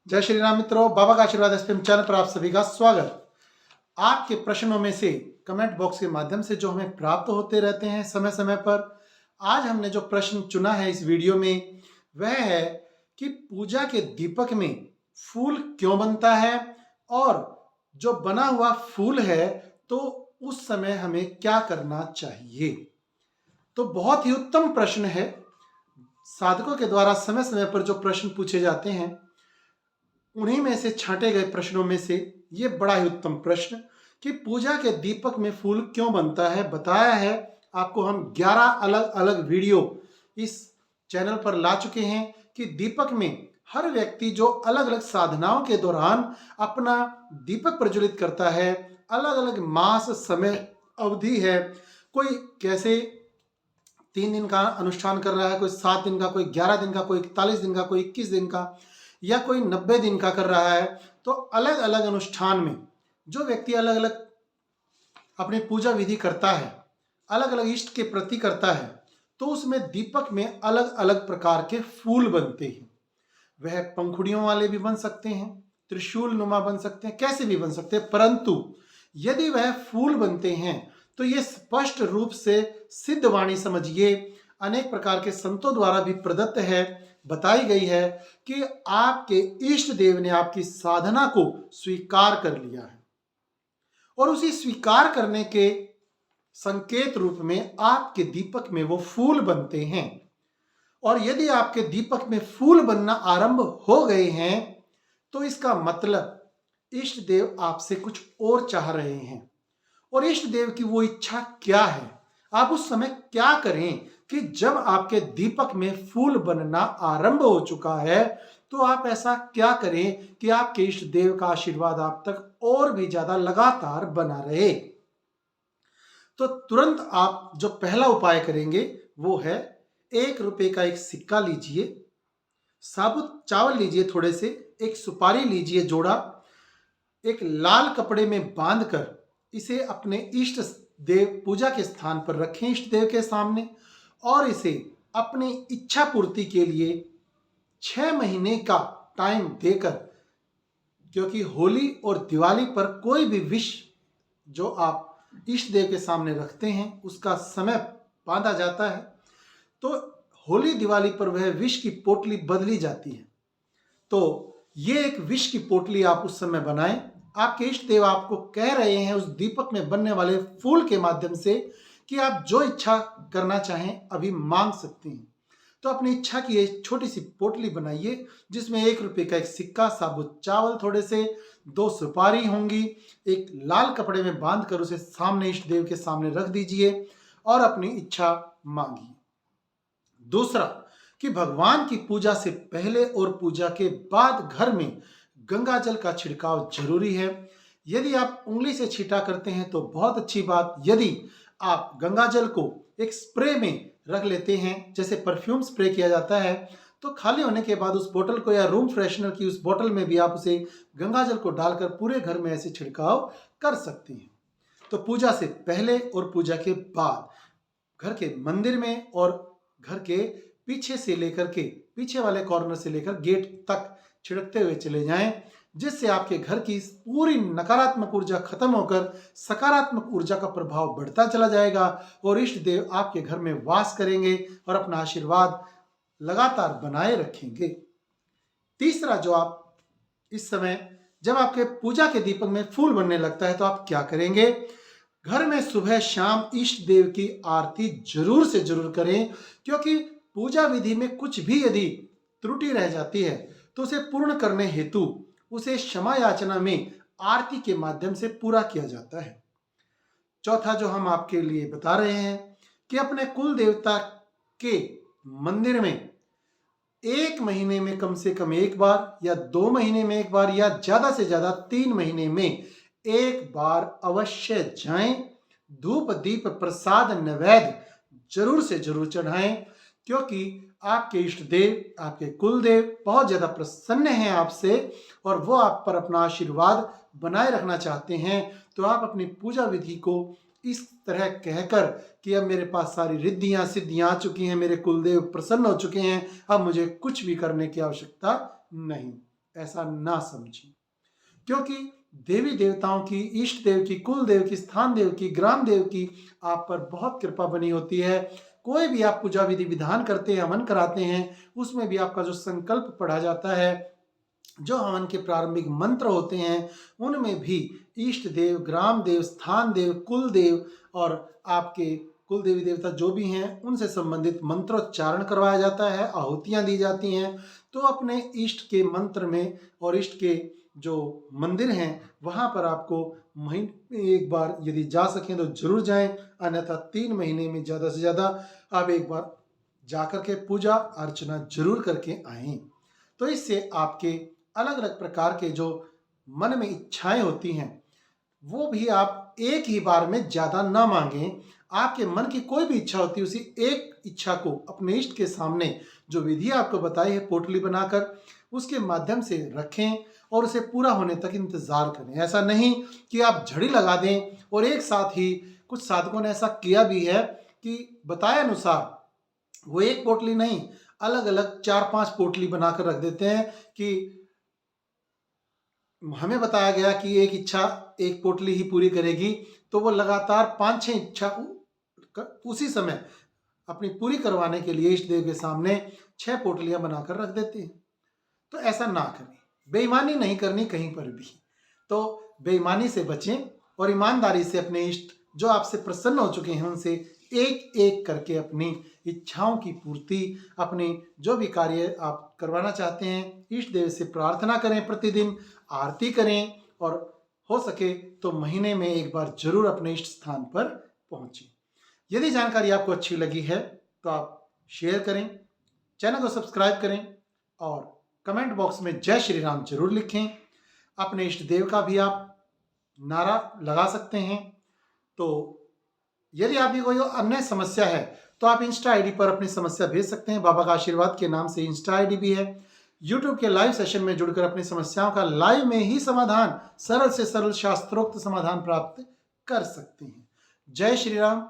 जय श्री राम मित्रों, बाबा का आशीर्वाद एसपीएम चैनल पर आप सभी का स्वागत। आपके प्रश्नों में से कमेंट बॉक्स के माध्यम से जो हमें प्राप्त होते रहते हैं समय समय पर, आज हमने जो प्रश्न चुना है इस वीडियो में वह है कि पूजा के दीपक में फूल क्यों बनता है और जो बना हुआ फूल है तो उस समय हमें क्या करना चाहिए। तो बहुत ही उत्तम प्रश्न है। साधकों के द्वारा समय समय पर जो प्रश्न पूछे जाते हैं उन्हीं में से छांटे गए प्रश्नों में से ये बड़ा ही उत्तम प्रश्न कि पूजा के दीपक में फूल क्यों बनता है बताया है। आपको हम 11 अलग अलग वीडियो इस चैनल पर ला चुके हैं कि दीपक में हर व्यक्ति जो अलग अलग साधनाओं के दौरान अपना दीपक प्रज्वलित करता है, अलग अलग मास समय अवधि है, कोई कैसे 3 दिन का अनुष्ठान कर रहा है, कोई 7 दिन का, कोई 11 दिन का, कोई 41 दिन का, कोई 21 दिन का या कोई 90 दिन का कर रहा है। तो अलग अलग अनुष्ठान में जो व्यक्ति अलग अलग अपनी पूजा विधि करता है, अलग अलग इष्ट के प्रति करता है, तो उसमें दीपक में अलग अलग प्रकार के फूल बनते हैं। वह पंखुड़ियों वाले भी बन सकते हैं, त्रिशूल नुमा बन सकते हैं, कैसे भी बन सकते हैं, परंतु यदि वह फूल बनते हैं तो ये स्पष्ट रूप से सिद्ध वाणी समझिए, अनेक प्रकार के संतों द्वारा भी प्रदत्त है, बताई गई है कि आपके इष्ट देव ने आपकी साधना को स्वीकार कर लिया है और उसी स्वीकार करने के संकेत रूप में आपके दीपक में वो फूल बनते हैं। और यदि आपके दीपक में फूल बनना आरंभ हो गए हैं तो इसका मतलब इष्ट देव आपसे कुछ और चाह रहे हैं। और इष्ट देव की वो इच्छा क्या है, आप उस समय क्या करें कि जब आपके दीपक में फूल बनना आरंभ हो चुका है तो आप ऐसा क्या करें कि आपके इष्ट देव का आशीर्वाद आप तक और भी ज्यादा लगातार बना रहे। तो तुरंत आप जो पहला उपाय करेंगे वो है 1 रुपए का एक सिक्का लीजिए, साबुत चावल लीजिए थोड़े से, एक सुपारी लीजिए जोड़ा, एक लाल कपड़े में बांधकर इसे अपने इष्ट देव पूजा के स्थान पर रखें, इष्ट देव के सामने, और इसे अपनी इच्छा पूर्ति के लिए 6 महीने का टाइम देकर, क्योंकि होली और दिवाली पर कोई भी विश जो आप इष्ट देव के सामने रखते हैं उसका समय बांधा जाता है, तो होली दिवाली पर वह विष की पोटली बदली जाती है। तो ये एक विष की पोटली आप उस समय बनाएं। आपके इष्ट देव आपको कह रहे हैं उस दीपक में बनने वाले फूल के माध्यम से कि आप जो इच्छा करना चाहें अभी मांग सकते हैं। तो अपनी इच्छा की एक छोटी सी पोटली बनाइए जिसमें 1 रुपए का एक सिक्का, साबुत चावल थोड़े से, 2 सुपारी होंगी, एक लाल कपड़े में बांधकर उसे सामने इष्ट देव के सामने रख दीजिए और अपनी इच्छा मांगिए। दूसरा कि भगवान की पूजा से पहले और पूजा के बाद घर में गंगा जल का छिड़काव जरूरी है। यदि आप उंगली से छींटा करते हैं तो बहुत अच्छी बात, यदि आप गंगा जल को एक स्प्रे में रख लेते हैं जैसे परफ्यूम स्प्रे किया जाता है, तो खाली होने के बाद उस बोतल को या रूम फ्रेशनर की उस बोतल में भी आप उसे गंगा जल को डालकर पूरे घर में ऐसे छिड़काव कर सकते हैं। तो पूजा से पहले और पूजा के बाद घर के मंदिर में और घर के पीछे से लेकर के पीछे वाले कॉर्नर से लेकर गेट तक छिड़कते हुए चले जाएं, जिससे आपके घर की पूरी नकारात्मक ऊर्जा खत्म होकर सकारात्मक ऊर्जा का प्रभाव बढ़ता चला जाएगा और इष्ट देव आपके घर में वास करेंगे और अपना आशीर्वाद लगातार बनाए रखेंगे। तीसरा, जो आप इस समय जब आपके पूजा के दीपक में फूल बनने लगता है तो आप क्या करेंगे, घर में सुबह शाम इष्ट देव की आरती जरूर से जरूर करें, क्योंकि पूजा विधि में कुछ भी यदि त्रुटि रह जाती है तो उसे पूर्ण करने हेतु उसे क्षमा याचना में आरती के माध्यम से पूरा किया जाता है। चौथा जो हम आपके लिए बता रहे हैं कि अपने कुल देवता के मंदिर में 1 महीने में कम से कम 1 बार या 2 महीने में 1 बार या ज्यादा से ज्यादा 3 महीने में 1 बार अवश्य जाएं। धूप दीप प्रसाद नैवेद्य जरूर से जरूर चढ़ाएं, क्योंकि आपके इष्ट देव, आपके कुल देव बहुत ज्यादा प्रसन्न हैं आपसे और वो आप पर अपना आशीर्वाद बनाए रखना चाहते हैं। तो आप अपनी पूजा विधि को इस तरह कहकर कि अब मेरे पास सारी रिद्धियां सिद्धियां आ चुकी हैं, मेरे कुलदेव प्रसन्न हो चुके हैं, अब मुझे कुछ भी करने की आवश्यकता नहीं, ऐसा ना समझें, क्योंकि देवी देवताओं की, इष्ट देव की, कुल देव की, स्थान देव की, ग्राम देव की आप पर बहुत कृपा बनी होती है। कोई भी आप पूजा विधि विधान करते हैं, हवन कराते हैं, उसमें भी आपका जो संकल्प पढ़ा जाता है, जो हवन के प्रारंभिक मंत्र होते हैं, उनमें भी इष्ट देव, ग्राम देव, स्थान देव, कुल देव और आपके कुल देवी देवता जो भी हैं उनसे संबंधित मंत्रोच्चारण करवाया जाता है, आहुतियां दी जाती हैं। तो अपने इष्ट के मंत्र में और इष्ट के जो मंदिर हैं वहाँ पर आपको महीने में एक बार यदि जा सकें तो जरूर जाएं, अन्यथा 3 महीने में ज़्यादा से ज़्यादा आप एक बार जाकर के पूजा अर्चना जरूर करके आएं। तो इससे आपके अलग अलग प्रकार के जो मन में इच्छाएं होती हैं वो भी आप एक ही बार में ज़्यादा ना मांगें। आपके मन की कोई भी इच्छा होती है उसी एक इच्छा को अपने इष्ट के सामने जो विधि आपको बताई है पोटली बनाकर उसके माध्यम से रखें और उसे पूरा होने तक इंतजार करें। ऐसा नहीं कि आप झड़ी लगा दें। और एक साथ ही कुछ साधकों ने ऐसा किया भी है कि बताए अनुसार वो एक पोटली नहीं, अलग अलग 4-5 पोटली बनाकर रख देते हैं कि हमें बताया गया कि एक इच्छा एक पोटली ही पूरी करेगी, तो वो लगातार 5-6 इच्छा उसी समय अपनी पूरी करवाने के लिए इष्ट देव के सामने 6 पोटलियां बनाकर रख देते हैं। तो ऐसा ना करें, बेईमानी नहीं करनी कहीं पर भी। तो बेईमानी से बचें और ईमानदारी से अपने इष्ट जो आपसे प्रसन्न हो चुके हैं उनसे एक एक करके अपनी इच्छाओं की पूर्ति, अपनी जो भी कार्य आप करवाना चाहते हैं इष्ट देव से प्रार्थना करें, प्रतिदिन आरती करें और हो सके तो महीने में एक बार जरूर अपने इष्ट स्थान पर पहुंचें। यदि जानकारी आपको अच्छी लगी है तो आप शेयर करें, चैनल को सब्सक्राइब करें और कमेंट बॉक्स में जय श्री राम जरूर लिखें। अपने इष्ट देव का भी आप नारा लगा सकते हैं। तो यदि आपकी कोई अन्य समस्या है तो आप इंस्टा आईडी पर अपनी समस्या भेज सकते हैं। बाबा का आशीर्वाद के नाम से इंस्टा आईडी भी है। यूट्यूब के लाइव सेशन में जुड़कर अपनी समस्याओं का लाइव में ही समाधान, सरल से सरल शास्त्रोक्त समाधान प्राप्त कर सकते हैं। जय श्री राम।